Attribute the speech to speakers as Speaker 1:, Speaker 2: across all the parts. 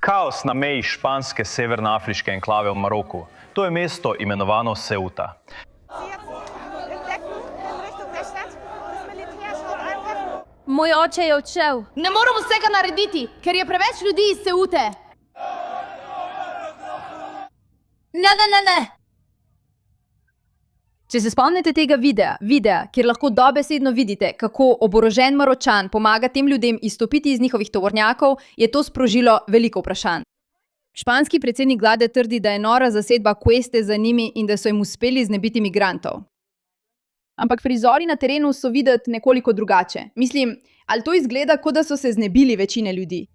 Speaker 1: Kaos na meji španske severnoafriške enklave v Maroku. To je mesto imenovano Ceuta.
Speaker 2: Moj oče je odšel.
Speaker 3: Ne moramo vsega narediti, ker je preveč ljudi iz Ceute. Ne.
Speaker 2: Če se spomnite tega videa, kjer lahko dobesedno vidite, kako oborožen Maročan pomaga tem ljudem izstopiti iz njihovih tovornjakov, je to sprožilo veliko vprašanj. Španski predsednik vlade trdi, da je nora zasedba Cueste za njimi in da so jim uspeli znebiti migrantov. Ampak prizori na terenu so videti nekoliko drugače. Mislim, ali to izgleda, kot da so se znebili večine ljudi?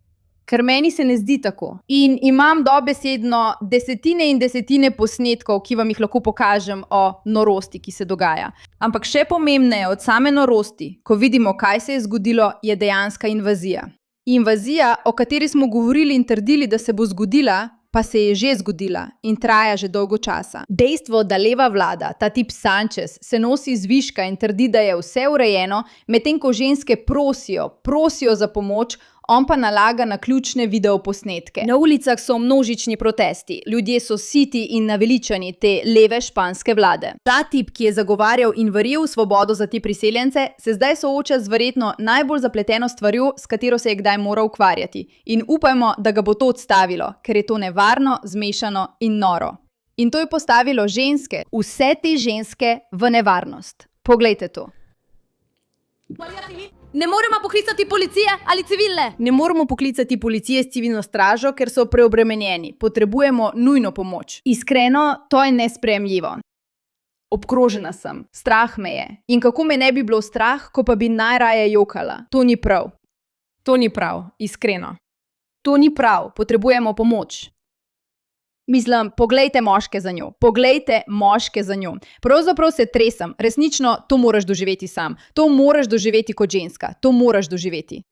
Speaker 2: Ker meni se ne zdi tako. In imam dobesedno desetine in desetine posnetkov, ki vam jih lahko pokažem o norosti, ki se dogaja. Ampak še pomembneje od same norosti, ko vidimo, kaj se je zgodilo, je dejanska invazija. Invazija, o kateri smo govorili in trdili, da se bo zgodila, pa se je že zgodila in traja že dolgo časa. Dejstvo, da leva vlada, ta tip Sanchez, se nosi zviška in trdi, da je vse urejeno, medtem ko ženske prosijo za pomoč, on pa nalaga na ključne videoposnetke. Na ulicah so množični protesti, ljudje so siti in naveličani te leve španske vlade. Ta tip, ki je zagovarjal in verjel v svobodo za te priseljence, se zdaj sooča z verjetno najbolj zapleteno stvarjo, s katero se je kdaj moral ukvarjati. In upajmo, da ga bo to odstavilo, ker je to nevarno, zmešano in noro. In to je postavilo ženske, vse te ženske, v nevarnost. Poglejte to.
Speaker 3: Ne moremo poklicati policije ali civilne.
Speaker 2: Ne moremo poklicati policije s civilno stražo, ker so preobremenjeni. Potrebujemo nujno pomoč. Iskreno, to je nesprejemljivo. Obkrožena sem. Strah me je. In kako me ne bi bilo strah, ko pa bi najraje jokala. To ni prav. To ni prav, iskreno. To ni prav, potrebujemo pomoč. Mislim, poglejte moške za njo. Poglejte moške za njo. Pravzaprav se tresem. Resnično, to moraš doživeti sam. To moraš doživeti kot ženska. To moraš doživeti.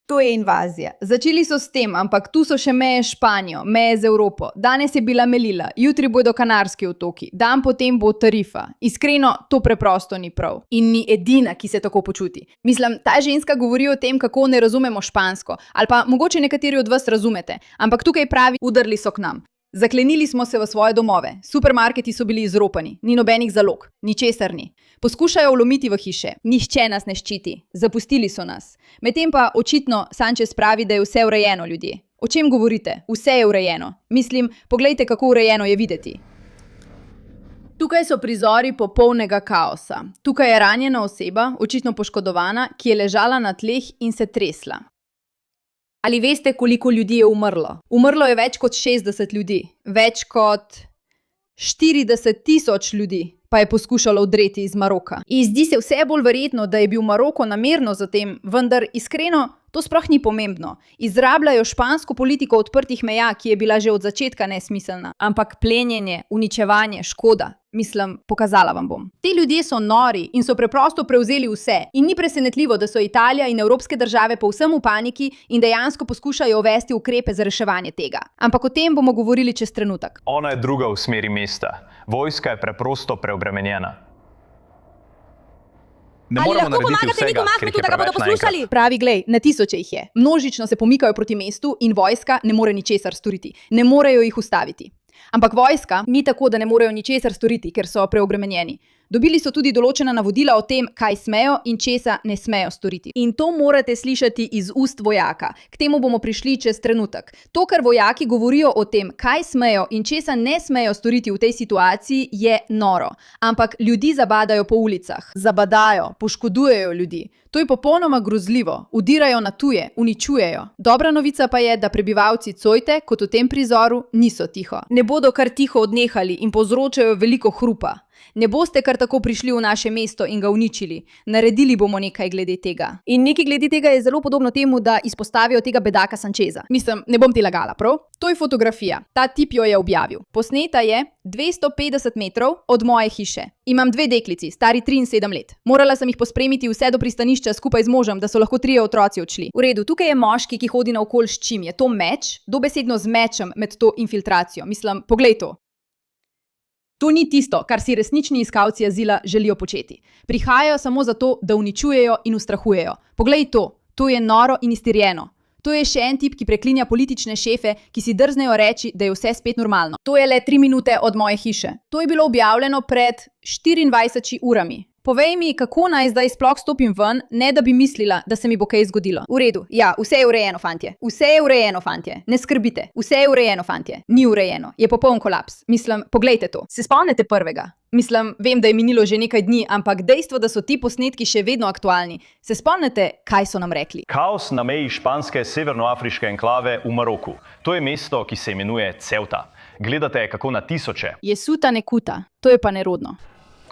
Speaker 2: To je invazija. Začeli so s tem, ampak tu so še meje s Španijo, meje z Evropo. Danes je bila Melilla, jutri bodo Kanarski otoki, dan potem bo Tarifa. Iskreno, to preprosto ni prav. In ni edina, ki se tako počuti. Mislim, ta ženska govori o tem, kako ne razumemo špansko. Ali pa mogoče nekateri od vas razumete. Ampak tukaj pravi, udrli so k nam. Zaklenili smo se v svoje domove, supermarketi so bili izropani, ni nobenih zalog, ničesar ni. Poskušajo vlomiti v hiše, nihče nas ne ščiti, zapustili so nas. Medtem pa očitno Sanchez pravi, da je vse urejeno, ljudje. O čem govorite? Vse je urejeno. Mislim, poglejte, kako urejeno je videti. Tukaj so prizori popolnega kaosa. Tukaj je ranjena oseba, očitno poškodovana, ki je ležala na tleh in se tresla. Ali veste, koliko ljudi je umrlo? Umrlo je več kot 60 ljudi. Več kot 40.000 ljudi pa je poskušalo vdreti iz Maroka. In zdi se vse bolj verjetno, da je bil Maroko namerno za tem, vendar iskreno, to sploh ni pomembno. Izrabljajo špansko politiko odprtih meja, ki je bila že od začetka nesmiselna. Ampak plenjenje, uničevanje, škoda. Mislim, pokazala vam bom. Te ljudje so nori in so preprosto prevzeli vse. In ni presenetljivo, da so Italija in evropske države povsem v paniki in dejansko poskušajo uvesti ukrepe za reševanje tega. Ampak o tem bomo govorili čez trenutek.
Speaker 1: Ona je druga v smeri mesta. Vojska je preprosto preobremenjena. Ne
Speaker 3: Ali
Speaker 1: moremo
Speaker 3: lahko
Speaker 1: narediti
Speaker 3: pomagate
Speaker 1: vsega,
Speaker 3: Niku
Speaker 1: ker jih
Speaker 3: Mahmetu,
Speaker 1: je
Speaker 3: da ga bodo
Speaker 1: preveč naenkrat.
Speaker 3: poslušali?
Speaker 2: Pravi, glej, na tisoče jih je. Množično se pomikajo proti mestu in vojska ne more ničesar storiti. Ne morejo jih ustaviti. Ampak vojska ni tako, da ne morejo ničesar storiti, ker so preobremenjeni. Dobili so tudi določena navodila o tem, kaj smejo in česa ne smejo storiti. In to morate slišati iz ust vojaka. K temu bomo prišli čez trenutek. To, kar vojaki govorijo o tem, kaj smejo in česa ne smejo storiti v tej situaciji, je noro. Ampak ljudi zabadajo po ulicah. Zabadajo, poškodujejo ljudi. To je popolnoma grozljivo. Udirajo na tuje, uničujejo. Dobra novica pa je, da prebivalci Ceute, kot v tem prizoru, niso tiho. Ne bodo kar tiho odnehali in povzročajo veliko hrupa. Ne boste kar tako prišli v naše mesto in ga uničili. Naredili bomo nekaj glede tega. In nekaj glede tega je zelo podobno temu, da izpostavijo tega bedaka Sancheza. Mislim, ne bom ti lagala, prav? To je fotografija. Ta tip jo je objavil. Posneta je 250 metrov od moje hiše. Imam dve deklici, stari 3 in 7 let. Morala sem jih pospremiti vse do pristanišča skupaj z možem, da so lahko 3 otroci odšli. V redu, tukaj je moški, ki hodi naokoli s čim. Je to meč? Dobesedno z mečem med to infiltracijo. Mislim, poglej to. To ni tisto, kar si resnični iskalci azila želijo početi. Prihajajo samo zato, da uničujejo in ustrahujejo. Poglej to, to je noro in iztirjeno. To je še en tip, ki preklinja politične šefe, ki si drznejo reči, da je vse spet normalno. To je le 3 minute od moje hiše. To je bilo objavljeno pred 24 urami. Povej mi, kako naj zdaj sploh stopim ven, ne da bi mislila, da se mi bo kaj zgodilo. V redu, ja, vse je urejeno, fantje. Vse je urejeno, fantje. Ne skrbite. Vse je urejeno, fantje. Ni urejeno. Je popoln kolaps. Mislim, poglejte to. Se spomnite prvega? Mislim, vem, da je minilo že nekaj dni, ampak dejstvo, da so ti posnetki še vedno aktualni. Se spomnite, kaj so nam rekli?
Speaker 1: Kaos na meji španske severnoafriške enklave v Maroku. To je mesto, ki se imenuje Ceuta. Gledate, kako na tisoče
Speaker 2: Je suta ne kuta. To je pa nerodno.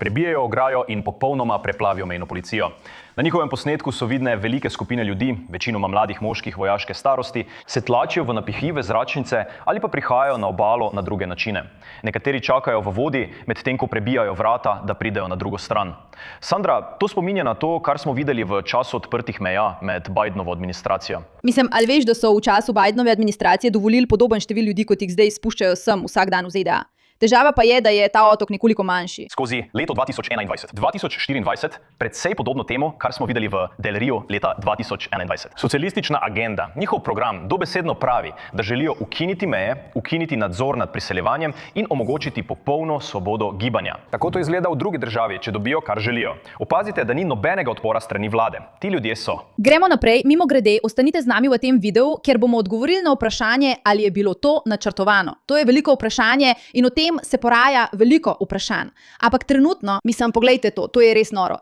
Speaker 1: prebijejo ograjo in popolnoma preplavijo mejno policijo. Na njihovem posnetku so vidne velike skupine ljudi, večinoma mladih moških vojaške starosti, se tlačijo v napihljive zračnice ali pa prihajajo na obalo na druge načine. Nekateri čakajo v vodi, medtem ko prebijajo vrata, da pridejo na drugo stran. Sandra, to spominja na to, kar smo videli v času odprtih meja med Bidenovo administracijo.
Speaker 2: Mislim, ali veš, da so v času Bidenove administracije dovolili podoben števil ljudi, kot jih zdaj spuščajo sem vsak dan v ZDA? Težava pa je, da je ta otok nekoliko manjši.
Speaker 1: Skozi leto 2021, 2024, predvsej podobno temu, kar smo videli v Del Rio leta 2021. Socialistična agenda, njihov program, dobesedno pravi, da želijo ukiniti meje, ukiniti nadzor nad priseljevanjem in omogočiti popolno svobodo gibanja. Tako to izgleda v drugi državi, če dobijo, kar želijo. Opazite, da ni nobenega odpora strani vlade. Ti ljudje so.
Speaker 2: Gremo naprej, mimo grede, ostanite z nami v tem videu, ker bomo odgovorili na vprašanje, ali je bilo to načrtovano. To je veliko vprašanje in o tem se poraja veliko vprašanj. Ampak trenutno, mislim, poglejte to, to je res noro.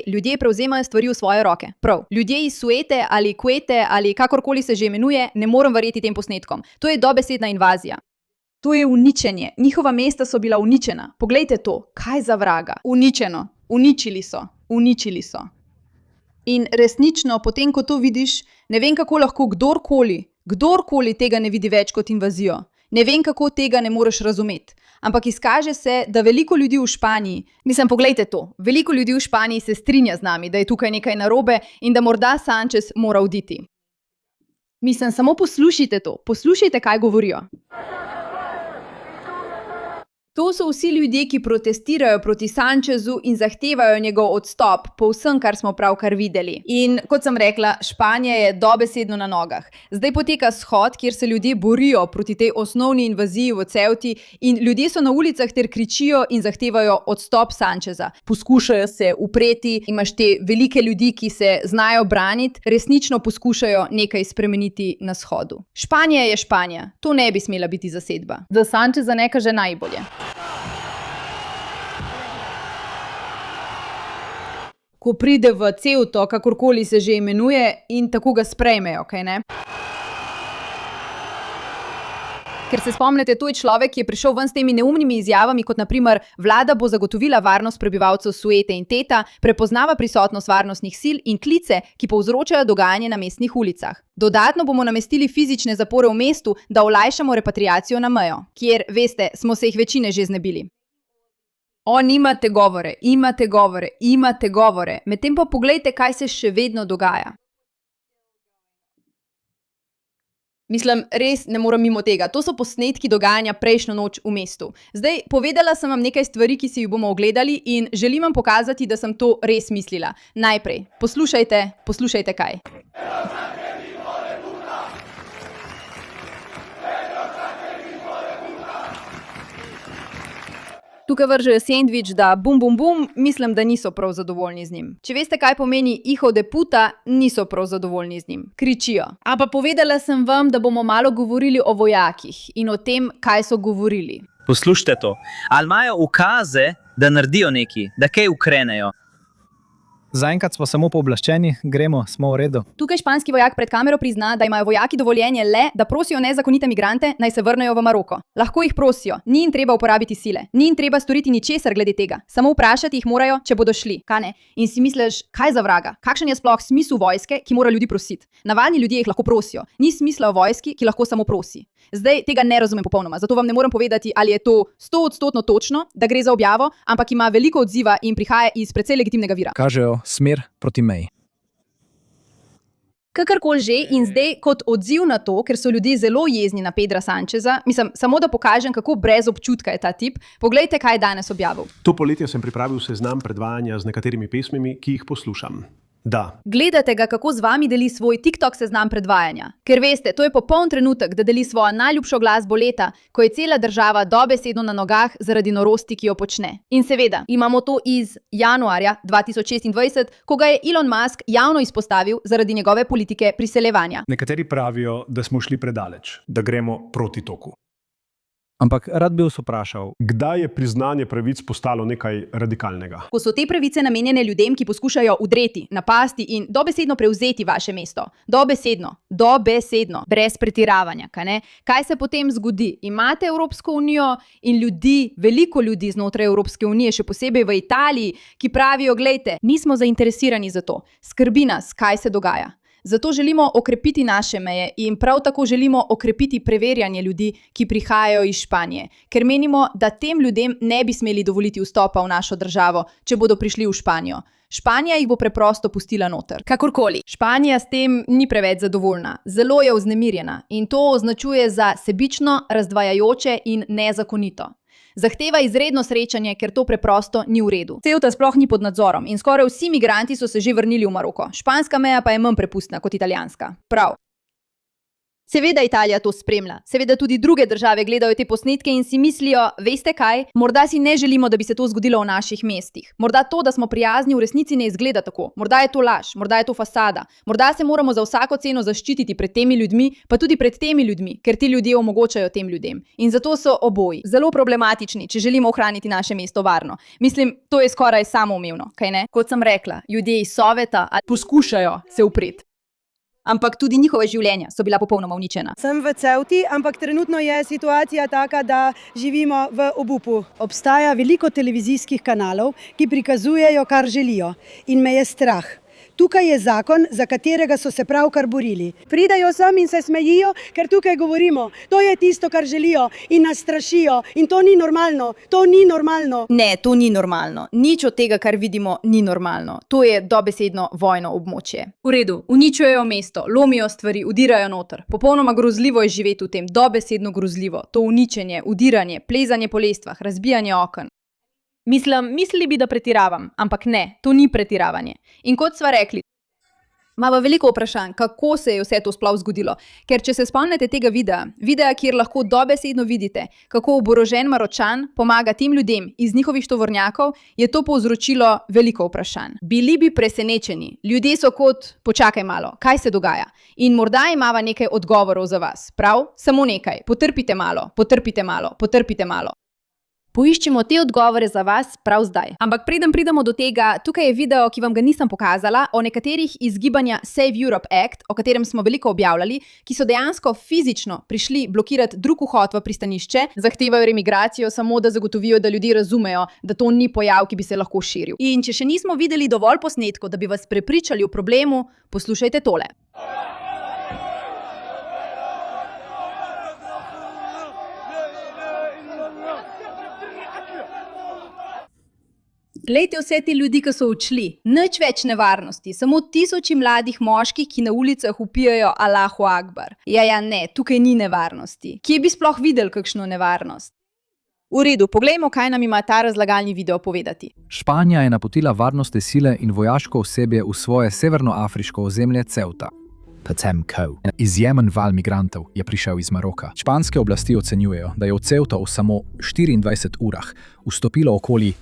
Speaker 2: Ljudje prevzemajo stvari v svoje roke. Prav, ljudje iz Ceuте ali Cuete ali kakorkoli se že imenuje, ne morem verjeti tem posnetkom. To je dobesedna invazija. To je uničenje. Njihova mesta so bila uničena. Poglejte to, kaj za vraga. Uničeno. Uničili so. In resnično, potem ko to vidiš, ne vem, kako lahko kdorkoli tega ne vidi več kot invazijo. Ne vem, kako tega ne moreš razumeti. Ampak izkaže se, da veliko ljudi v Španiji, mislim, poglejte to, veliko ljudi v Španiji se strinja z nami, da je tukaj nekaj narobe in da morda Sanchez mora oditi. Mislim, samo poslušajte, kaj govorijo. To so vsi ljudje, ki protestirajo proti Sanchezu in zahtevajo njegov odstop po vsem, kar smo pravkar videli. In kot sem rekla, Španija je dobesedno na nogah. Zdaj poteka shod, kjer se ljudje borijo proti tej osnovni invaziji v Ceuti in ljudje so na ulicah ter kričijo in zahtevajo odstop Sancheza. Poskušajo se upreti, imaš te velike ljudi, ki se znajo braniti, resnično poskušajo nekaj spremeniti na shodu. Španija je Španija, to ne bi smela biti zasedba. Za Sancheza ne kaže najbolje. Ko pride v Ceuto, kakorkoli se že imenuje, in tako ga sprejmejo, kaj ne? Ker se spomnite, to je človek, ki je prišel ven s temi neumnimi izjavami, kot naprimer, vlada bo zagotovila varnost prebivalcev Ceute in Teta, prepoznava prisotnost varnostnih sil in klice, ki povzročajo dogajanje na mestnih ulicah. Dodatno bomo namestili fizične zapore v mestu, da olajšamo repatriacijo na mejo, kjer, veste, smo se jih večine že znebili. Imate govore, medtem pa poglejte, kaj se še vedno dogaja. Mislim, res ne morem mimo tega. To so posnetki dogajanja prejšnjo noč v mestu. Zdaj, povedala sem vam nekaj stvari, ki si jih bomo ogledali in želim vam pokazati, da sem to res mislila. Najprej, poslušajte kaj. Tukaj vržejo sendvič, da bum, mislim, da niso prav zadovoljni z njim. Če veste, kaj pomeni hijo de puta, niso prav zadovoljni z njim. Kričijo. Ampak povedala sem vam, da bomo malo govorili o vojakih in o tem, kaj so govorili.
Speaker 4: Poslušajte to. Ali imajo ukaze, da naredijo nekaj, da kaj ukrenejo?
Speaker 5: Zaenkrat smo samo pooblaščeni, smo v redu.
Speaker 2: Tukaj španski vojak pred kamero prizna, da imajo vojaki dovoljenje le, da prosijo nezakonite migrante, naj se vrnejo v Maroko. Lahko jih prosijo, ni jim treba uporabiti sile, ni jim treba storiti ničesar glede tega, samo vprašati jih morajo, če bodo šli. Kaj ne? In si misliš, kaj za vraga? Kakšen je sploh smisel vojske, ki mora ljudi prositi? Navadni ljudje jih lahko prosijo, ni smisla v vojski, ki lahko samo prosi. Zdaj tega ne razumem popolnoma, zato vam ne morem povedati, ali je to 100% točno, da gre za objavo, ampak ima veliko odziva in prihaja iz precej legitimnega vira.
Speaker 5: Kažejo smer proti meji.
Speaker 2: Kakorkoli že, in zdaj kot odziv na to, ker so ljudje zelo jezni na Pedra Sancheza, mislim, samo da pokažem, kako brez občutka je ta tip, poglejte, kaj je danes objavil.
Speaker 6: To poletje sem pripravil seznam predvajanja z nekaterimi pesmimi, ki jih poslušam. Da.
Speaker 2: Gledate ga, kako z vami deli svoj TikTok seznam predvajanja. Ker veste, to je popoln trenutek, da deli svojo najljubšo glasbo leta, ko je cela država dobesedno na nogah zaradi norosti, ki jo počne. In seveda, imamo to iz januarja 2026, ko ga je Elon Musk javno izpostavil zaradi njegove politike priseljevanja.
Speaker 6: Nekateri pravijo, da smo šli predaleč, da gremo proti toku.
Speaker 5: Ampak rad bi vas vprašal,
Speaker 6: Kdaj je priznanje pravic postalo nekaj radikalnega?
Speaker 2: Ko so te pravice namenjene ljudem, ki poskušajo udreti, napasti in dobesedno prevzeti vaše mesto. Dobesedno, brez pretiravanja, kaj ne? Kaj se potem zgodi? Imate Evropsko unijo in ljudi, veliko ljudi znotraj Evropske unije, še posebej v Italiji, ki pravijo, glejte, nismo zainteresirani za to. Skrbi nas, kaj se dogaja. Zato želimo okrepiti naše meje in prav tako želimo okrepiti preverjanje ljudi, ki prihajajo iz Španije, ker menimo, da tem ljudem ne bi smeli dovoliti vstopa v našo državo, če bodo prišli v Španijo. Španija jih bo preprosto pustila noter. Kakorkoli, Španija s tem ni preveč zadovoljna, zelo je vznemirjena in to označuje za sebično, razdvajajoče in nezakonito. Zahteva izredno srečanje, ker to preprosto ni v redu. Ceuta sploh ni pod nadzorom in skoraj vsi migranti so se že vrnili v Maroko. Španska meja pa je manj prepustna kot italijanska. Prav. Seveda Italija to spremlja, seveda tudi druge države gledajo te posnetke in si mislijo, veste kaj, morda si ne želimo, da bi se to zgodilo v naših mestih. Morda to, da smo prijazni, v resnici ne izgleda tako. Morda je to laž, morda je to fasada. Morda se moramo za vsako ceno zaščititi pred temi ljudmi, pa tudi pred temi ljudmi, ker ti ljudje omogočajo tem ljudem. In zato so oboji zelo problematični, če želimo ohraniti naše mesto varno. Mislim, to je skoraj samoumevno, kaj ne? Kot sem rekla, ljudje iz Soveta poskušajo se upreti. Ampak tudi njihove življenja so bila popolnoma uničena.
Speaker 7: Sem v Ceuti, ampak trenutno je situacija taka, da živimo v obupu. Obstaja veliko televizijskih kanalov, ki prikazujejo, kar želijo. In me je strah. Tukaj je zakon, za katerega so se pravkar borili. Pridajo sem in se smejijo, ker tukaj govorimo. To je tisto, kar želijo in nas strašijo. In to ni normalno. To ni normalno.
Speaker 2: Ne, to ni normalno. Nič od tega, kar vidimo, ni normalno. To je dobesedno vojno območje. V redu, uničujejo mesto, lomijo stvari, udirajo noter. Popolnoma grozljivo je živeti v tem, dobesedno grozljivo. To uničenje, udiranje, plezanje po lestvah, razbijanje oken. Mislili bi, da pretiravam, ampak ne, to ni pretiravanje. In kot sva rekli, imamo veliko vprašanj, kako se je vse to sploh zgodilo. Ker če se spomnite tega videa, kjer lahko dobesedno vidite, kako oborožen Maročan pomaga tem ljudem iz njihovih tovornjakov, je to povzročilo veliko vprašanj. Bili bi presenečeni, ljudje so kot, počakaj malo, kaj se dogaja? In morda imava nekaj odgovorov za vas, prav? Samo nekaj, potrpite malo, potrpite malo, potrpite malo. Poiščimo te odgovore za vas prav zdaj. Ampak preden pridemo do tega, tukaj je video, ki vam ga nisem pokazala, o nekaterih iz gibanja Save Europe Act, o katerem smo veliko objavljali, ki so dejansko fizično prišli blokirati drug vhod v pristanišče, zahtevajo remigracijo samo, da zagotovijo, da ljudje razumejo, da to ni pojav, ki bi se lahko širil. In če še nismo videli dovolj posnetkov, da bi vas prepričali o problemu, poslušajte tole. Glejte vse te ljudi, ki so odšli. Nič več nevarnosti, samo tisoči mladih moških, ki na ulicah vpijajo Allahu Akbar. Ja, ne, tukaj ni nevarnosti. Kje bi sploh videli kakšno nevarnost? V redu, poglejmo, kaj nam ima ta razlagalni video povedati.
Speaker 8: Španija je napotila varnostne sile in vojaško osebje v svoje severnoafriško ozemlje Ceuta. Potem ko. Izjemen val migrantov je prišel iz Maroka. Španske oblasti ocenjujejo, da je v Ceuto v samo 24 urah vstopilo okoli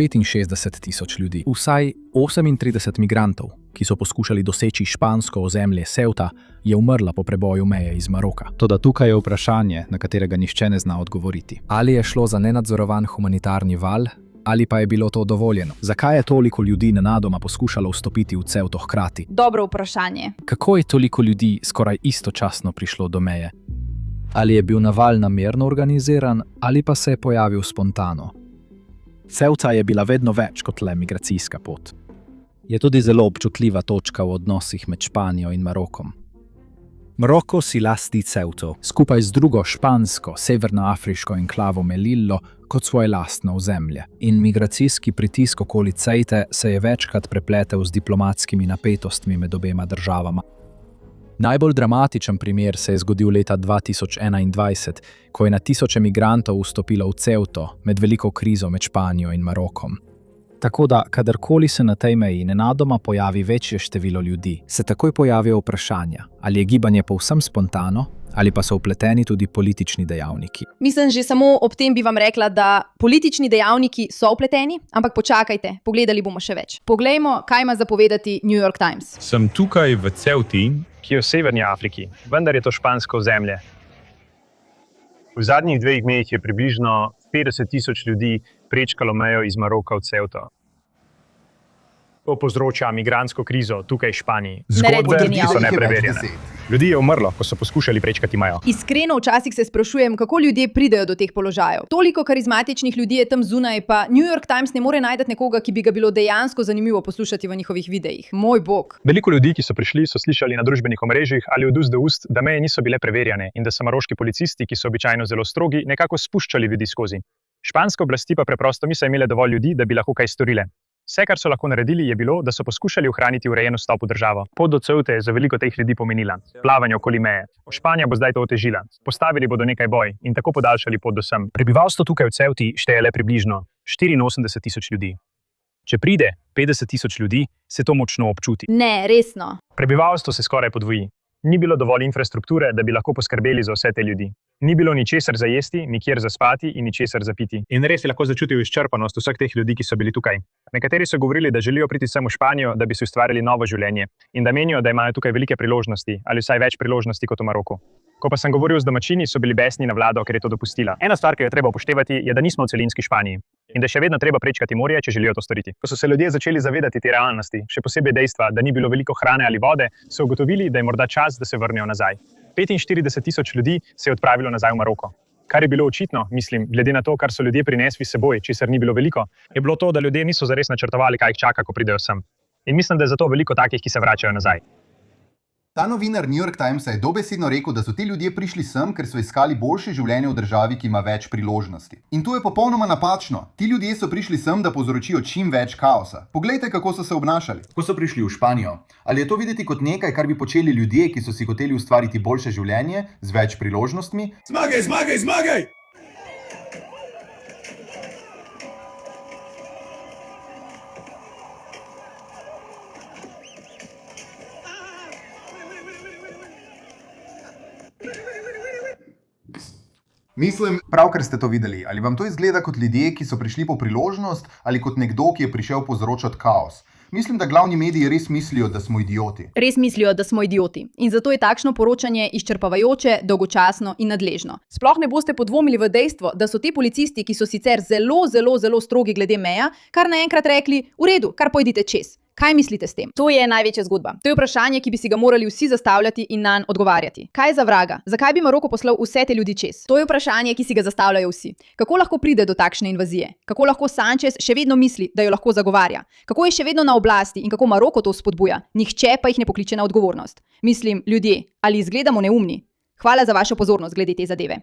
Speaker 8: 65.000 ljudi. Vsaj 38 migrantov, ki so poskušali doseči špansko ozemlje Ceuta, je umrla po preboju meje iz Maroka.
Speaker 5: toda tukaj je vprašanje, na katerega nihče ne zna odgovoriti.
Speaker 8: Ali je šlo za nenadzorovan humanitarni val, ali pa je bilo to dovoljeno? Zakaj je toliko ljudi nenadoma poskušalo vstopiti v Ceuto hkrati?
Speaker 2: Dobro vprašanje.
Speaker 8: Kako je toliko ljudi skoraj istočasno prišlo do meje? Ali je bil naval namerno organiziran, ali pa se je pojavil spontano? Ceuta je bila vedno več kot le migracijska pot.
Speaker 5: Je tudi zelo občutljiva točka v odnosih med Španijo in Marokom. Maroko si lasti Ceuto,
Speaker 8: Skupaj z drugo špansko, severnoafriško enklavo Melillo kot svoje lastno ozemlje. In migracijski pritisk okoli Ceute se je večkrat prepletel z diplomatskimi napetostmi med obema državama. Najbolj dramatičen primer se je zgodil leta 2021, ko je na tisoče migrantov vstopilo v Ceuto med veliko krizo med Španijo in Marokom.
Speaker 5: Tako da, kadarkoli se na tej meji nenadoma pojavi večje število ljudi, se takoj pojavijo vprašanja, ali je gibanje povsem spontano, ali pa so vpleteni tudi politični dejavniki.
Speaker 2: Mislim, že samo ob tem bi vam rekla, da politični dejavniki so vpleteni, ampak počakajte, pogledali bomo še več. Poglejmo, kaj ima zapovedati New York Times.
Speaker 9: Sem tukaj v Ceuti,
Speaker 6: ki je v severni Afriki, vendar je to špansko ozemlje. V zadnjih 2 dneh je približno 50.000 ljudi prečkalo mejo iz Maroka v Ceuto. To povzroča migrantsko krizo tukaj v Španiji. Zgodbe so nepreverjene. Ljudi je umrlo, ko so poskušali prečkati mejo.
Speaker 2: Iskreno včasih se sprašujem, kako ljudje pridejo do teh položajev. Toliko karizmatičnih ljudi je tam zunaj, pa New York Times ne more najti nekoga, ki bi ga bilo dejansko zanimivo poslušati v njihovih videih. Moj bog.
Speaker 6: Veliko ljudi, ki so prišli, so slišali na družbenih omrežjih ali od ust do ust, da meje niso bile preverjene in da so maroški policisti, ki so običajno zelo strogi, nekako spuščali ljudi skozi. Španske oblasti pa preprosto niso imele dovolj ljudi, da bi lahko kaj storile. Vse, kar so lahko naredili, je bilo, da so poskušali ohraniti urejen vstop v državo. Pot do Ceute je za veliko teh ljudi pomenila plavanje okoli meje. Španija bo zdaj to otežila. Postavili bodo nekaj boj in tako podaljšali pot do sem. Prebivalstvo tukaj v Ceuti šteje le približno 84.000 ljudi. Če pride 50.000 ljudi, se to močno občuti.
Speaker 2: Ne, resno.
Speaker 6: Prebivalstvo se skoraj podvoji. Ni bilo dovolj infrastrukture, da bi lahko poskrbeli za vse te ljudi. Ni bilo ničesar za jesti, nikjer za spati in ničesar za piti. In res je lahko začutil izčrpanost vseh teh ljudi, ki so bili tukaj. Nekateri so govorili, da želijo priti sem v Španijo, da bi si ustvarili novo življenje in da menijo, da imajo tukaj velike priložnosti ali vsaj več priložnosti kot v Maroku. Ko pa sem govoril z domačini, so bili besni na vlado, ker je to dopustila. Ena stvar, ki jo je treba upoštevati, je, da nismo v celinski Španiji in da še vedno treba prečkati morje, če želijo to storiti. Ko so se ljudje začeli zavedati te realnosti, še posebej dejstva, da ni bilo veliko hrane ali vode, so ugotovili, da je morda čas, da se vrnejo nazaj. 45.000 ljudi se je odpravilo nazaj v Maroko. Kar je bilo očitno, mislim, glede na to, kar so ljudje prinesli s seboj, česar ni bilo veliko, je bilo to, da ljudje niso zares načrtovali, kaj jih čaka, ko pridejo sem. In mislim, da je zato veliko takih, ki se vračajo nazaj.
Speaker 10: Ta novinar New York Timesa je dobesedno rekel, da so ti ljudje prišli sem, ker so iskali boljše življenje v državi, ki ima več priložnosti. In to je popolnoma napačno. Ti ljudje so prišli sem, da povzročijo čim več kaosa. Poglejte, kako so se obnašali. Ko so prišli v Španijo, ali je to videti kot nekaj, kar bi počeli ljudje, ki so si hoteli ustvariti boljše življenje z več priložnostmi?
Speaker 11: Zmagaj, zmagaj, zmagaj!
Speaker 10: Mislim, pravkar ste to videli. Ali vam to izgleda kot ljudje, ki so prišli po priložnost, ali kot nekdo, ki je prišel povzročati kaos? Mislim, da glavni mediji res mislijo, da smo idioti.
Speaker 2: Res mislijo, da smo idioti. In zato je takšno poročanje izčrpavajoče, dolgočasno in nadležno. Sploh ne boste podvomili v dejstvo, da so ti policisti, ki so sicer zelo strogi glede meja, kar naenkrat rekli, v redu, kar pojdite čez. Kaj mislite s tem? To je največja zgodba. To je vprašanje, ki bi si ga morali vsi zastavljati in nanj odgovarjati. Kaj za vraga? Zakaj bi Maroko poslal vse te ljudi čez? To je vprašanje, ki si ga zastavljajo vsi. Kako lahko pride do takšne invazije? Kako lahko Sanchez še vedno misli, da jo lahko zagovarja? Kako je še vedno na oblasti in kako Maroko to spodbuja? Nihče pa jih ne pokliče na odgovornost. Mislim, ljudje, ali izgledamo neumni? Hvala za vašo pozornost glede te zadeve.